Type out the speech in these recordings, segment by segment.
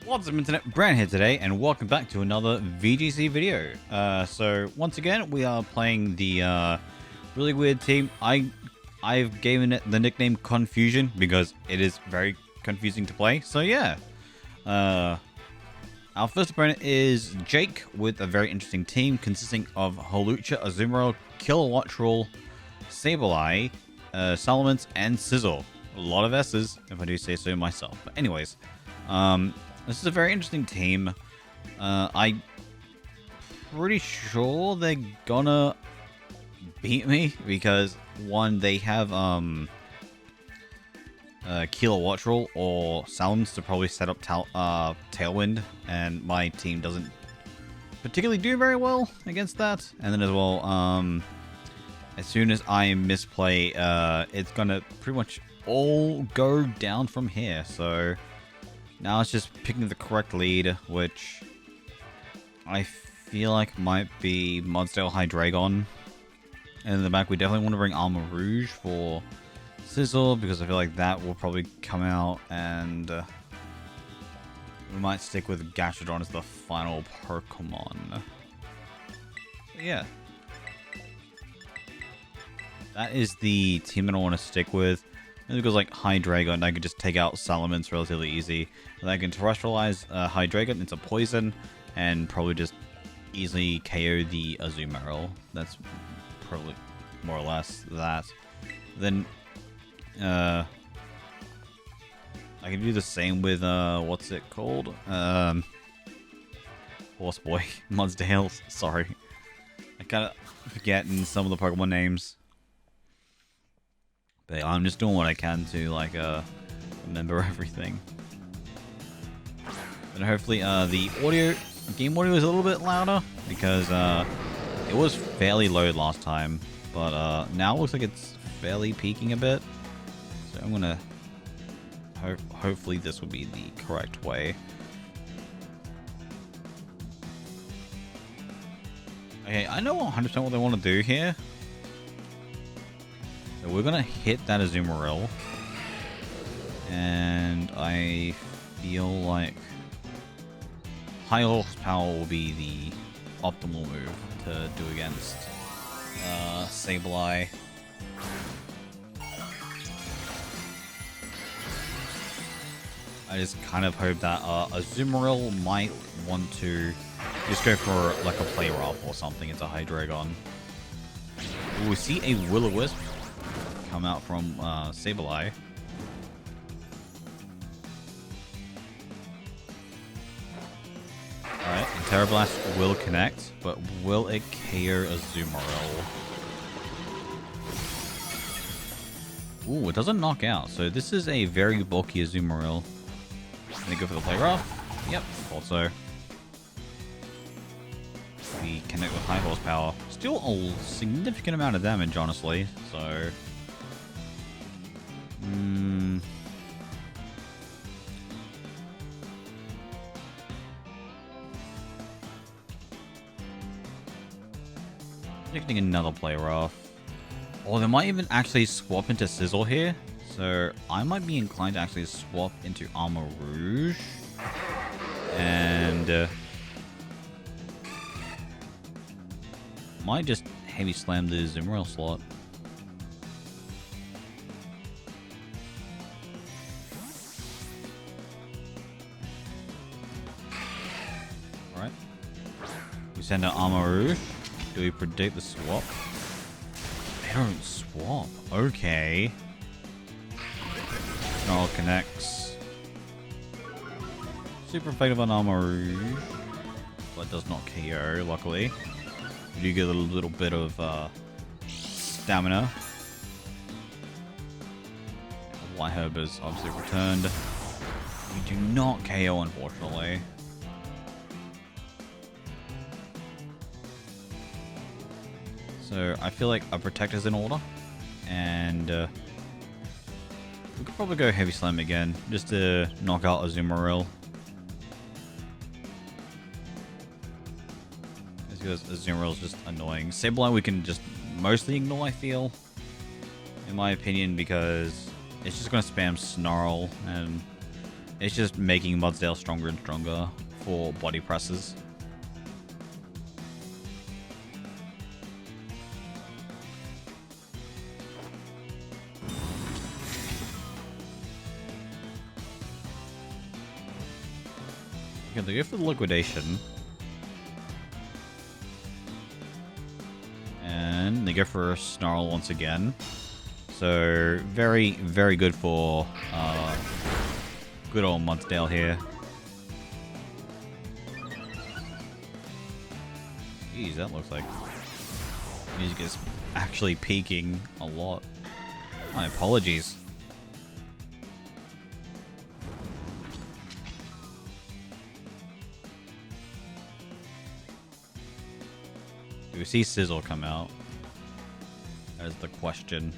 What's up internet, Brand here today, and welcome back to another VGC video. So once again, we are playing the really weird team. I've given it the nickname Confusion because it is very confusing to play. So yeah, our first opponent is Jake with a very interesting team consisting of Holucha, Azumarill, Kilowattrel, Sableye, Salamence, and Sizzle. A lot of S's, if I do say so myself. But anyways, this is a very interesting team. I'm pretty sure they're gonna beat me because one, they have Kilowattrel or Salamence to probably set up Tailwind, and my team doesn't particularly do very well against that. And then as well, as soon as I misplay, it's gonna pretty much all go down from here. So now it's just picking the correct lead, which I feel like might be Mudsdale Hydreigon. And in the back, we definitely want to bring Armor Rouge for Sizzle, because I feel like that will probably come out, and we might stick with Gastrodon as the final Pokemon. But yeah. That is the team that I want to stick with. And because like Hydreigon, I could just take out Salamence relatively easy. And I can terrestrialize Hydreigon into poison and probably just easily KO the Azumarill. That's probably more or less that. Then I can do the same with what's it called? Horse Boy, Mudsdale. Sorry, I kind of forgetting some of the Pokemon names. But I'm just doing what I can to like remember everything. And hopefully the game audio is a little bit louder, because it was fairly low last time, but now it looks like it's fairly peaking a bit. So I'm gonna hopefully this will be the correct way. Okay, I know 100% what they want to do here. So we're gonna hit that Azumarill, and I feel like high horsepower will be the optimal move to do against Sableye. I just kind of hope that Azumarill might want to just go for like a play rough or something into Hydreigon. We see a Will-O-Wisp come out from Sableye. Alright, Terra Blast will connect, but will it KO Azumarill? Ooh, it doesn't knock out, so this is a very bulky Azumarill. Gonna go for the play rough. Yep, also. We connect with high horsepower. Still a significant amount of damage, honestly, so predicting another play rough. Or they might even actually swap into Sizzle here. So I might be inclined to actually swap into Armor Rouge. And might just heavy slam the Azumarill slot. Alright. We send out Armor Rouge. Do we predict the swap? They don't swap. Okay. Snarl connects. Super effective on Armor Rouge. But does not KO, luckily. We do get a little bit of stamina. White Herb is obviously returned. We do not KO, unfortunately. So I feel like a Protect is in order, and we could probably go Heavy Slam again, just to knock out Azumarill. It's because Azumarill is just annoying. Sableye we can just mostly ignore, I feel, in my opinion, because it's just going to spam Snarl, and It's just making Mudsdale stronger and stronger for body presses. Okay, they go for the liquidation. And they go for a snarl once again. So very, very good for good old Mudsdale here. Jeez, that looks like music is actually peaking a lot. My apologies. Do we see Sizzle come out? That is the question.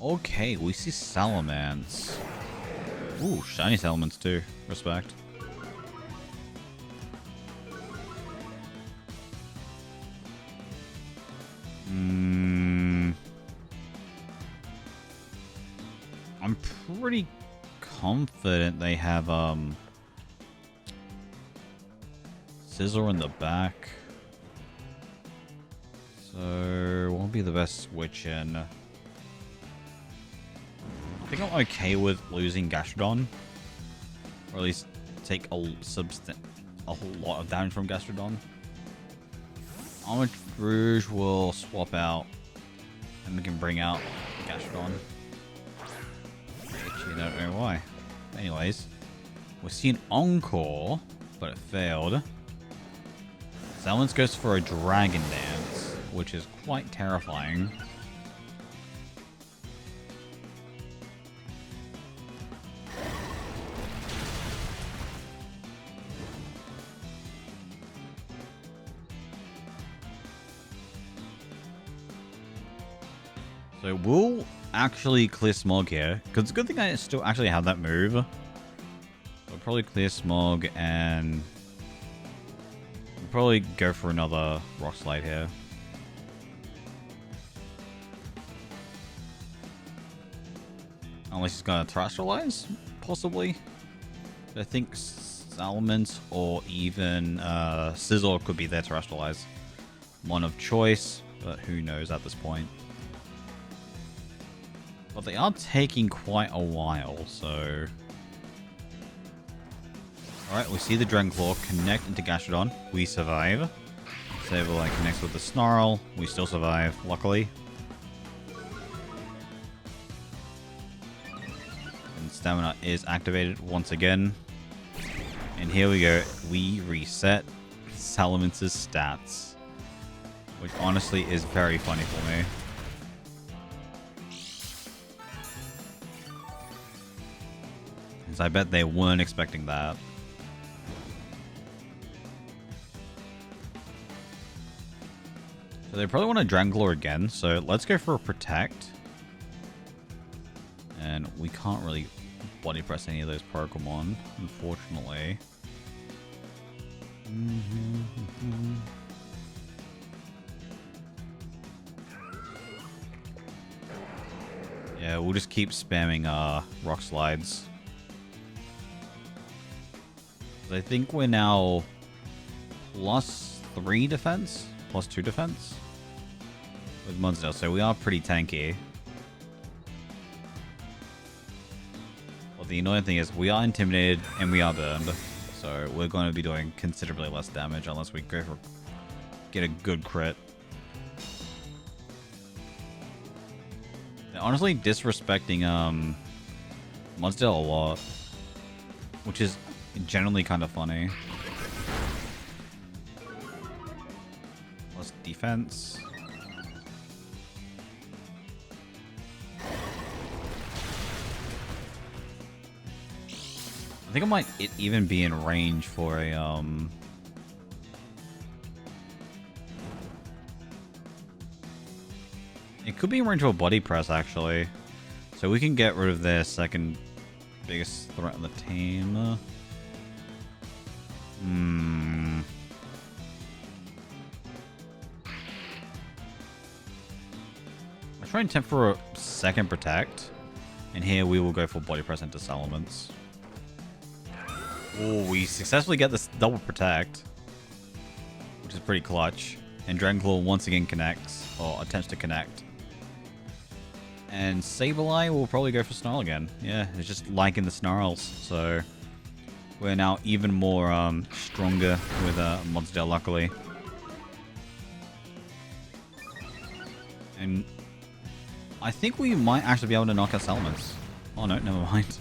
Okay, we see Salamence. Ooh, shiny Salamence too. Respect. I'm pretty confident they have Sizzle in the back. So won't be the best switch in. I think I'm okay with losing Gastrodon. Or at least take a whole lot of damage from Gastrodon. Armored Rouge will swap out. And we can bring out Gastrodon. Actually, I don't know why. Anyways. We'll see an Encore. But it failed. Salamence goes for a Dragon Dance. Which is quite terrifying. So we'll actually clear Smog here. Because it's a good thing I still actually have that move. We'll probably clear Smog and we'll probably go for another Rock Slide here. Unless he's going to Terrestrialize, possibly. I think Salamence or even Sizzle could be their Terrestrialize. One of choice, but who knows at this point. But they are taking quite a while, so... Alright, we see the Dragonclaw connect into Gastrodon. We survive. Sableye connects with the Snarl. We still survive, luckily. And Stamina is activated once again. And here we go. We reset Salamence's stats. Which honestly is very funny for me. Because I bet they weren't expecting that. So they probably want to Dragonclaw again, so let's go for a Protect. And we can't really body press any of those Pokemon, unfortunately. Yeah, we'll just keep spamming Rock Slides. I think we're now +3 defense, +2 defense with Mudsdale, so we are pretty tanky. Well, the annoying thing is we are intimidated and we are burned, so we're going to be doing considerably less damage unless we go for get a good crit. They're honestly disrespecting Mudsdale a lot, which is generally kind of funny. Plus defense. I think I might even be in range for a it could be in range of a body press actually. So we can get rid of their second biggest threat in the team. I try and attempt for a second Protect. And here we will go for Body Press into Salamence. Oh, we successfully get this double Protect, which is pretty clutch. And Dragon Claw once again connects, or attempts to connect. And Sableye will probably go for Snarl again. Yeah, it's just liking the Snarls. So we're now even more stronger with Mudsdale, luckily. And I think we might actually be able to knock out Salamence. Oh no, never mind.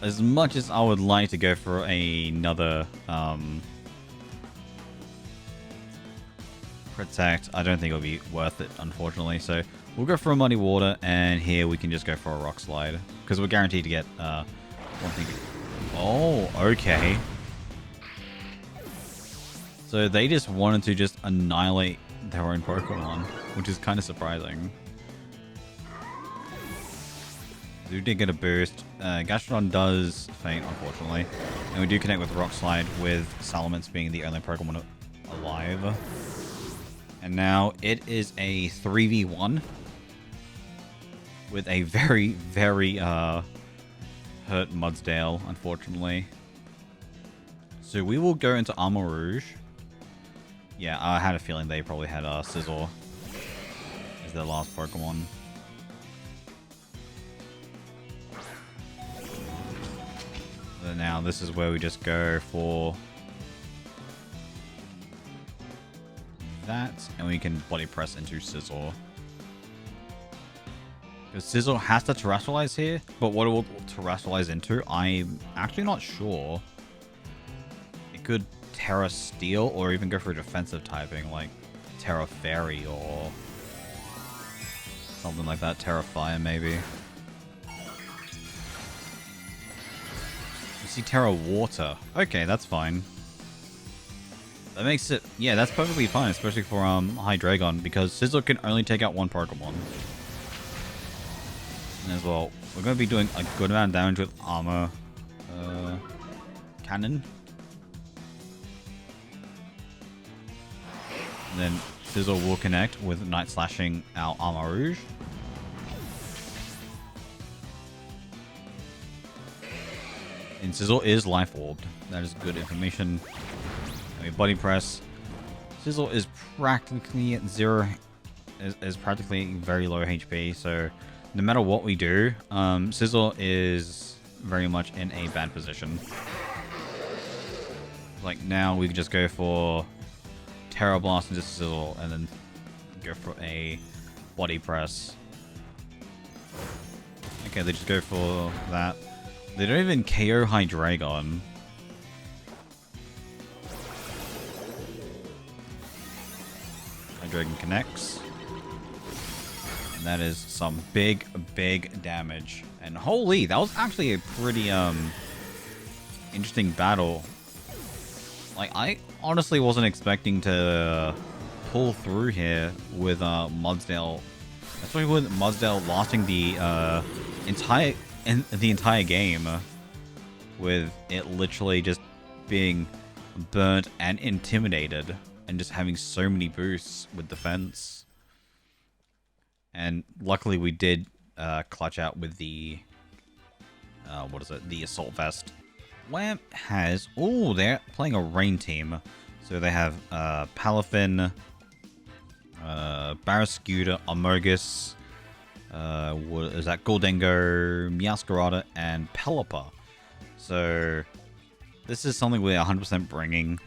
As much as I would like to go for another Protect, I don't think it'll be worth it, unfortunately. So we'll go for a Muddy Water, and here we can just go for a Rock Slide. Because we're guaranteed to get one thing. Oh, okay. So they just wanted to just annihilate their own Pokemon, which is kind of surprising. We did get a boost. Gastrodon does faint, unfortunately. And we do connect with Rock Slide, with Salamence being the only Pokemon alive. And now it is a 3v1 with a very, very hurt Mudsdale, unfortunately. So we will go into Armor Rouge. Yeah, I had a feeling they probably had Scizor as their last Pokemon. So now this is where we just go for that, and we can Body Press into Scizor. Because Scizor has to Terrestrialize here, but what it will Terrestrialize into, I'm actually not sure. It could Terra Steel, or even go for a defensive typing, like Terra Fairy, or something like that. Terra Fire, maybe. You see Terra Water. Okay, that's fine. That makes it... Yeah, that's perfectly fine, especially for Hydreigon, because Scizor can only take out one Pokemon. And as well, we're going to be doing a good amount of damage with Armor Cannon. And then Scizor will connect with Night Slashing our Armor Rouge. And Scizor is Life Orbed. That is good information. I mean, Body Press. Scizor is practically at zero. Is practically very low HP. So no matter what we do, Scizor is very much in a bad position. Like now, we can just go for Terra Blast into Scizor, and then go for a Body Press. Okay, they just go for that. They don't even KO Hydreigon. Hydreigon connects. And that is some big, big damage. And holy, that was actually a pretty interesting battle. Like, I honestly wasn't expecting to pull through here with Mudsdale. Especially with Mudsdale lasting the entire game, with it literally just being burnt and intimidated, and just having so many boosts with defense. And luckily we did clutch out with the the Assault Vest. Lamp has... Oh, they're playing a rain team. So they have Palafin, Barrascuda, Amogus, what is that? Goldengo, Meowscarada, and Pelipper. So this is something we're 100% bringing.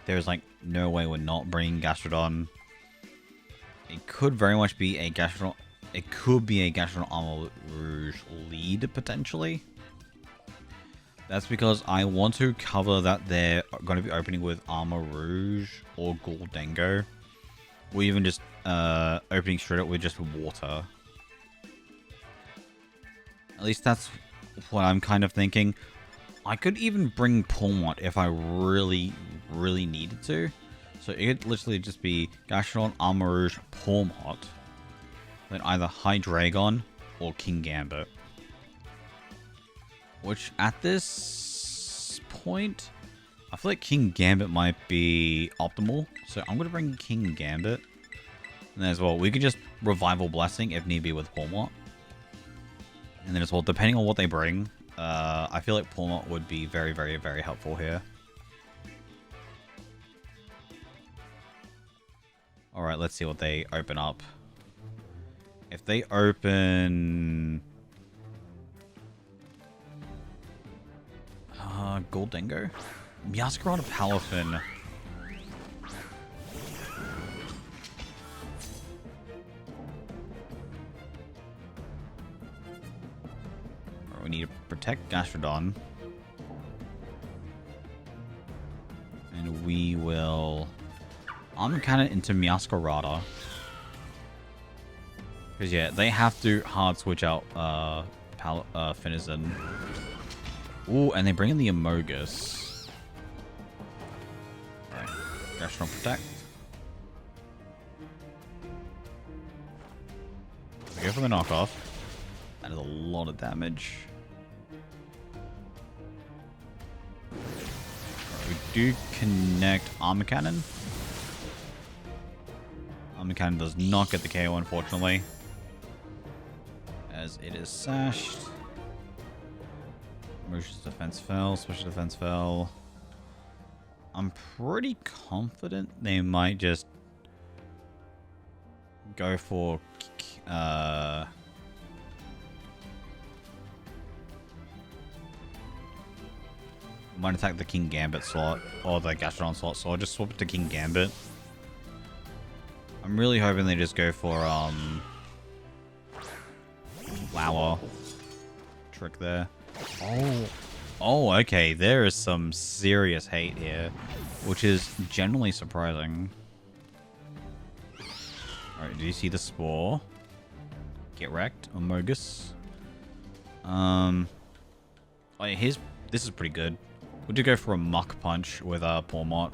There's like no way we're not bringing Gastrodon. It could very much be a Gastrodon. It could be a Gastrodon Armor Rouge lead potentially. That's because I want to cover that they're going to be opening with Armor Rouge or Goldengo, or even just opening straight up with just water. At least that's what I'm kind of thinking. I could even bring Pawmot if I really, really needed to. So it could literally just be Gastrodon, Armor Rouge, Pawmot, then either Hydreigon or Kingambit. Which at this point I feel like King Gambit might be optimal, so I'm going to bring King Gambit. And then as well, we could just Revival Blessing if need be with Pawmot. And then as well, depending on what they bring, I feel like Pawmot would be very, very, very helpful here. Alright, let's see what they open up. If they open... Goldingo? Masquerade Palafin. We need to protect Gastrodon. And we will... I'm kind of into Masquerade. Because, yeah, they have to hard switch out Finizen. Ooh, and they bring in the Amogus. Alright, Gastrodon Protect. We go for the knockoff. That is a lot of damage. Right, we do connect Armor Cannon. Armor Cannon does not get the KO, unfortunately, as it is sashed. Motion's defense fell, special defense fell. I'm pretty confident they might just go for might attack the King Gambit slot or the Gastrodon slot, so I'll just swap it to King Gambit. I'm really hoping they just go for Flower trick there. Oh, okay. There is some serious hate here, which is generally surprising. Alright, do you see the Spore? Get wrecked, Amogus. Oh, yeah, this is pretty good. We'll do go for a Muck Punch with Pawmot.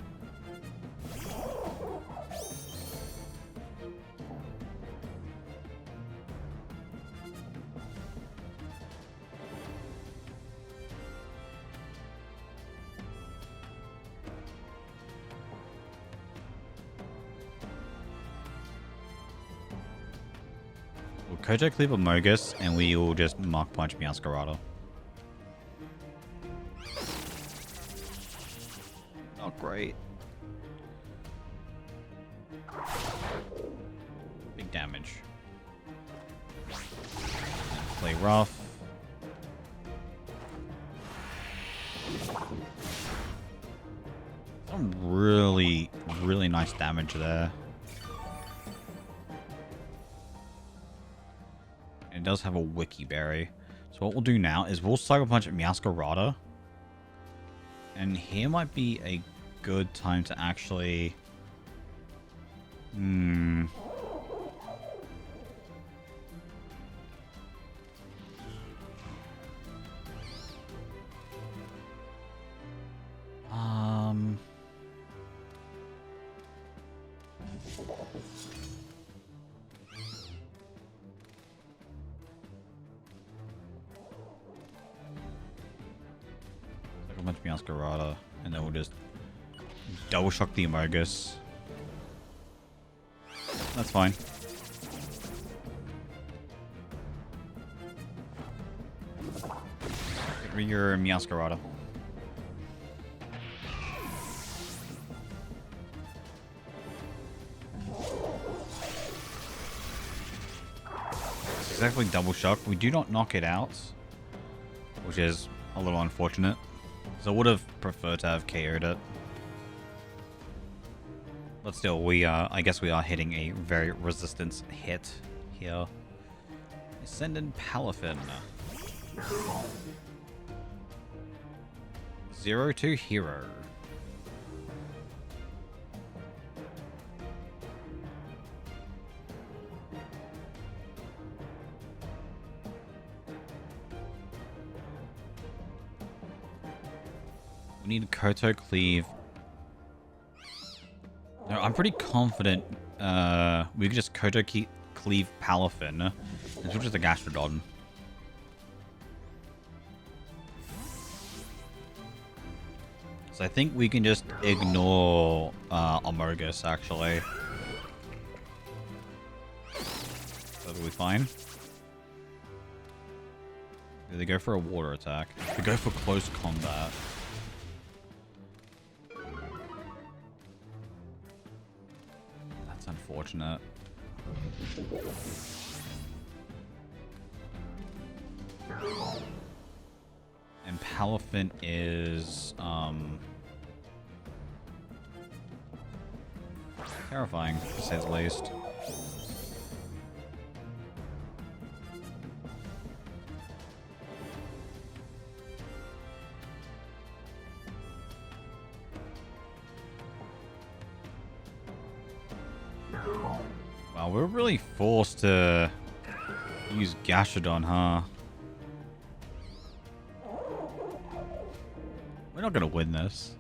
Koto Cleave Amogus, and we will just Mark Punch Masquerade. Not great. Big damage. Play rough. Some really, really nice damage there. It does have a Wiki Berry. So what we'll do now is we'll Sucker Punch at Masquerade. And here might be a good time to actually... Sucker Punch Masquerade, and then we'll just double shock the Amogus. That's fine. Get rid of your Masquerade. It's exactly double shock. We do not knock it out, which is a little unfortunate. So I would have preferred to have KO'd it. But still, I guess we are hitting a very resistance hit here. Ascendant Palafin. 0-2 Hero. We need Koto Cleave. No, I'm pretty confident we could just Koto Cleave Palafin and switch to the Gastrodon. So I think we can just ignore Amogus, actually. That'll be fine. Do they go for a water attack? They go for close combat. That's unfortunate. And Palafin is terrifying, to say the least. Wow, we're really forced to use Gastrodon, huh? We're not gonna win this.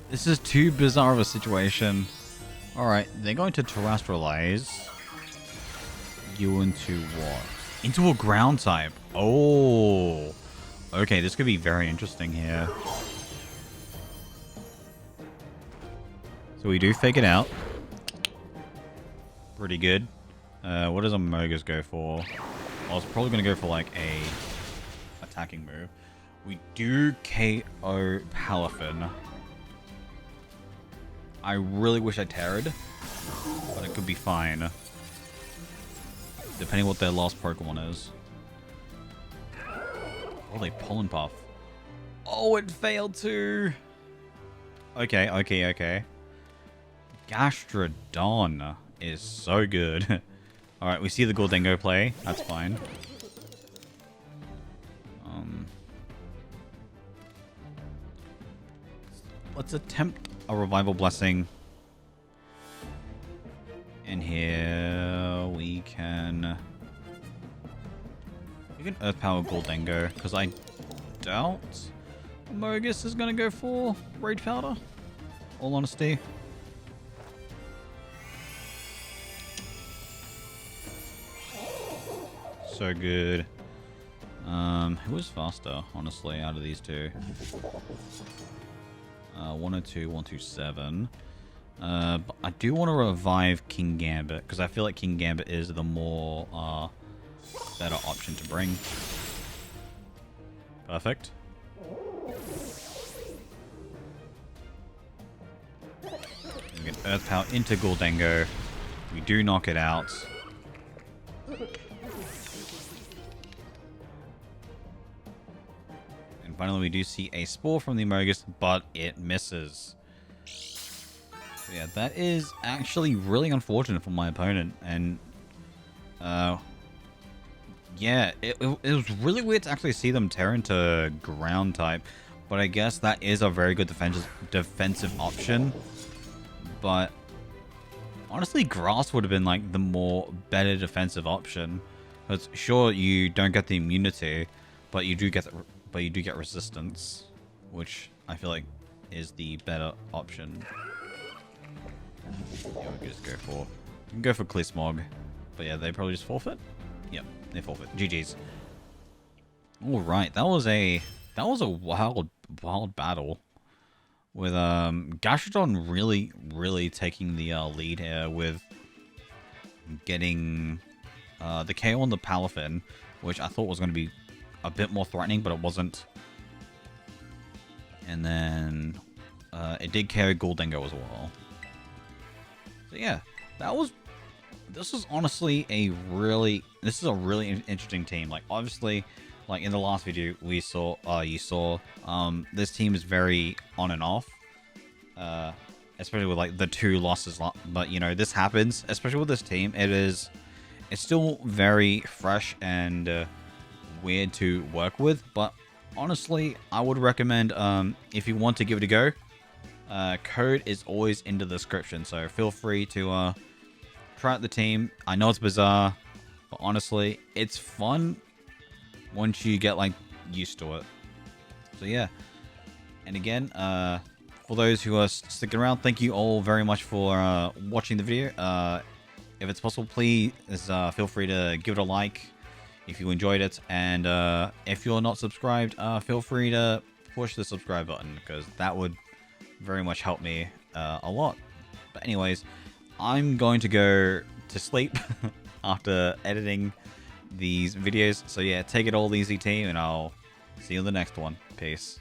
This is too bizarre of a situation. Alright, they're going to terrestrialize you into what? Into a ground type. Oh. Okay, this could be very interesting here. So we do fake it out. Pretty good. What does Amogus go for? I was probably going to go for like a attacking move. We do KO Palafin. I really wish I Terra'd, but it could be fine. Depending what their last Pokemon is. Oh, they Pollen Puff. Oh, it failed too. Okay. Gastrodon is so good. Alright, we see the Gholdengo play. That's fine. Let's attempt a Revival Blessing. And here we can Earth Power Gholdengo, because I doubt Amogus is going to go for Rage Powder. All honesty. So good. Who was faster, honestly, out of these two? 102, 127. But I do want to revive King Gambit, because I feel like King Gambit is the more better option to bring. Perfect. We get Earth Power into Gholdengo. We do knock it out. And finally we do see a Spore from the Amogus, but it misses. So yeah, that is actually really unfortunate for my opponent. And yeah, it was really weird to actually see them tear into ground type. But I guess that is a very good defensive option. But honestly, grass would have been like the more better defensive option. Because sure, you don't get the immunity, but you do get resistance, which I feel like is the better option. Yeah, we just go for Clismog. But yeah, they probably just forfeit. Yep, they forfeit. GG's. All right, that was a wild battle with Gastrodon really taking the lead here with getting the KO on the Palafin, which I thought was going to be a bit more threatening, but it wasn't. And then it did KO Gholdengo as well. So yeah, this is honestly a really interesting team. Like obviously, like in the last video you saw this team is very on and off, especially with like the 2 losses. But you know, this happens, especially with this team. It's still very fresh and weird to work with. But honestly, I would recommend if you want to give it a go. Code is always in the description, so feel free to try out the team. I know it's bizarre, but honestly, it's fun once you get like used to it. So yeah, and again, for those who are sticking around, thank you all very much for watching the video. If it's possible, please feel free to give it a like if you enjoyed it, and if you're not subscribed, feel free to push the subscribe button, because that would very much help me a lot. But anyways, I'm going to go to sleep after editing these videos. So yeah, take it all easy, team, and I'll see you in the next one. Peace.